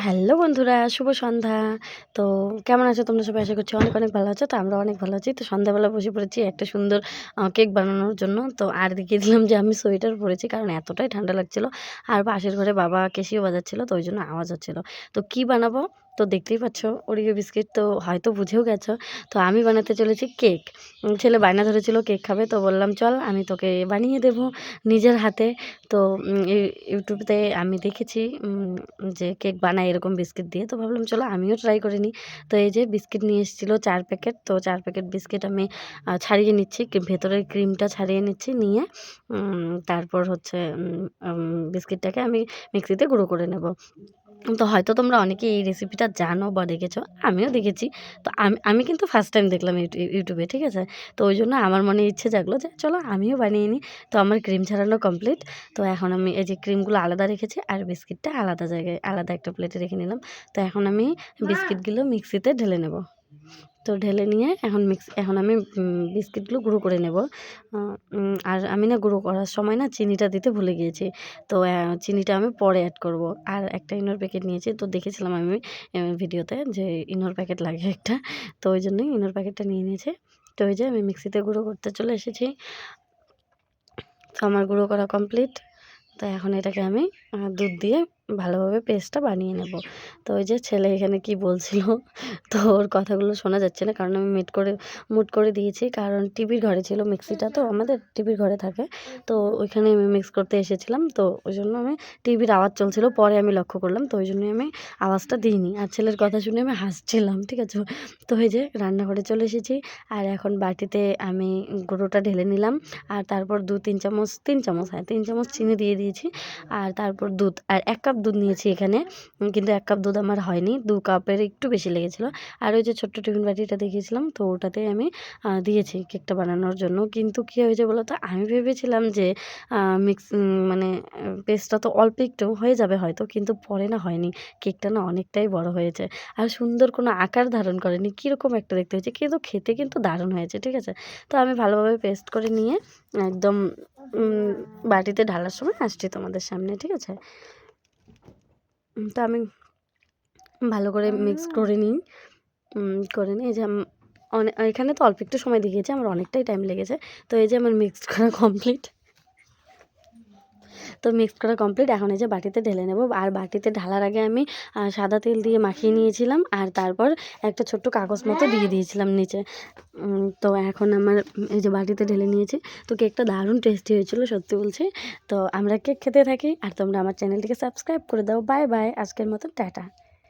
Hello বন্ধুরা, শুভ সন্ধ্যা। তো কেমন আছো তোমরা সবাই? আশা করছি অনেক ভালো আছো। তো আমরা অনেক ভালো আছি। তো সন্ধ্যাবেলা বসে পড়েছি একটা সুন্দর কেক বানানোর জন্য। তো আর দেখিয়ে দিলাম যে আমি সোয়েটার পরেছি, কারণ এতটাই ঠান্ডা লাগছিল। আর পাশের ঘরে বাবা ক্যাসিও বাজাচ্ছিল, তো ওই জন্য আওয়াজ হচ্ছিল। তো কি বানাবো? তো দেখতেই পাচ্ছ, ওরিও বিস্কিট, তো হয়তো বুঝেও গেছো। তো আমি বানাতে চলেছি কেক। ছেলে বায়না ধরেছিল কেক খাবে, তো বললাম চল আমি তোকে বানিয়ে দেবো নিজের হাতে। তো ইউটিউবতে আমি দেখেছি যে কেক বানায় এরকম বিস্কিট দিয়ে, তো ভাবলাম চলো আমিও ট্রাই করে নিই। তো এই যে বিস্কিট নিয়ে এসেছিলো 4 প্যাকেট, তো 4 প্যাকেট বিস্কিট আমি ছাড়িয়ে নিচ্ছি, ভেতরের ক্রিমটা ছাড়িয়ে নিচ্ছি, নিয়ে তারপর হচ্ছে বিস্কিটটাকে আমি মিক্সিতে গুঁড়ো করে নেব। তো হয়তো তোমরা অনেকেই এই রেসিপিটা জানো বা দেখেছো, আমিও দেখেছি। তো আমি কিন্তু ফার্স্ট টাইম দেখলাম ইউটিউবে, ঠিক আছে? তো ওই জন্য আমার মনে ইচ্ছে জাগলো যে চলো আমিও বানিয়ে নিই। তো আমার ক্রিম ছাড়ানো কমপ্লিট। তো এখন আমি এই যে ক্রিমগুলো আলাদা রেখেছি আর বিস্কিটটা আলাদা জায়গায় আলাদা একটা প্লেটে রেখে নিলাম। তো এখন আমি বিস্কিটগুলো মিক্সিতে ঢেলে নেব। তো ঢেলে নিয়ে এখন আমি বিস্কিটগুলো গুঁড়ো করে নেব। আর আমি না গুঁড়ো করার সময় না চিনিটা দিতে ভুলে গিয়েছি। তো চিনিটা আমি পরে অ্যাড করব। আর একটা ইনোর প্যাকেট নিয়েছি, তো দেখেছিলাম আমি ভিডিওতে যে ইনোর প্যাকেট লাগে একটা, তো ওই জন্যই ইনোর প্যাকেটটা নিয়ে নিয়েছি। তো ওই যে আমি মিক্সিতে গুঁড়ো করতে চলে এসেছি। তো আমার গুঁড়ো করা কমপ্লিট। তো এখন এটাকে আমি দুধ দিয়ে ভালোভাবে পেস্টটা বানিয়ে নেব। তো ওই যে ছেলে এখানে কি বলছিল, তো ওর কথাগুলো শোনা যাচ্ছে না, কারণ আমি মুট করে দিয়েছি, কারণ টিভির ঘরে ছিল মিক্সিটা, তো আমাদের টিভির ঘরে থাকে। তো ওইখানে আমি মিক্স করতে এসেছিলাম, তো ওই জন্য আমি টিভির আওয়াজ চলছিল, পরে আমি লক্ষ্য করলাম, তো ওই জন্যই আমি আওয়াজটা দিইনি। আর ছেলের কথা শুনে আমি হাসছিলাম, ঠিক আছে? তো এই যে রান্নাঘরে চলে এসেছি, আর এখন বাটিতে আমি গুঁড়োটা ঢেলে নিলাম। আর তারপর 3 চামচ, হ্যাঁ 3 চামচ চিনি দিয়ে দিয়েছি। আর তারপর দুধ, আর 1 কাপ দুধ নিয়েছি এখানে, কিন্তু 1 কাপ দুধ আমার হয়নি, 2 কাপের একটু বেশি লেগেছিলো। আর ওই যে ছোট্ট টিফিন বাটিটা দেখিয়েছিলাম, তো ওটাতেই আমি দিয়েছি কেকটা বানানোর জন্য। কিন্তু কী হয়েছে বলো তো, আমি ভেবেছিলাম যে মানে পেস্টটা তো অল্প একটু হয়ে যাবে হয়তো, কিন্তু পরে না হয়নি। কেকটা না অনেকটাই বড় হয়েছে, আর সুন্দর কোনো আকার ধারণ করেনি, কীরকম একটা দেখতে হয়েছে, কিন্তু খেতে কিন্তু দারুণ হয়েছে, ঠিক আছে? তো আমি ভালোভাবে পেস্ট করে নিয়ে একদম বাটিতে ঢালার সময় আসছি তোমাদের সামনে, ঠিক আছে? তো আমি ভালো করে মিক্স করে নিই। এই যে এখানে তো অল্প একটু সময় দেখিয়েছি, আমার অনেকটাই টাইম লেগেছে। তো এই যে আমার মিক্সড করা কমপ্লিট। তো মিক্স করা কমপ্লিট, এখন এই যে বাটিতে ঢেলে নেব। আর বাটিতে ঢালার আগে আমি সাদা তেল দিয়ে মাখিয়ে নিয়েছিলাম, আর তারপর একটা ছোট্ট কাগজ মতো দিয়ে দিয়েছিলাম নিচে। তো এখন আমার এই যে বাটিতে ঢেলে নিয়েছি। তো কেকটা দারুণ টেস্টি হয়েছিল, সত্যি বলছি। তো আমরা কেক খেতে থাকি, আর তোমরা আমার চ্যানেলটিকে সাবস্ক্রাইব করে দাও। বাই বাই, আজকের মতো টাটা।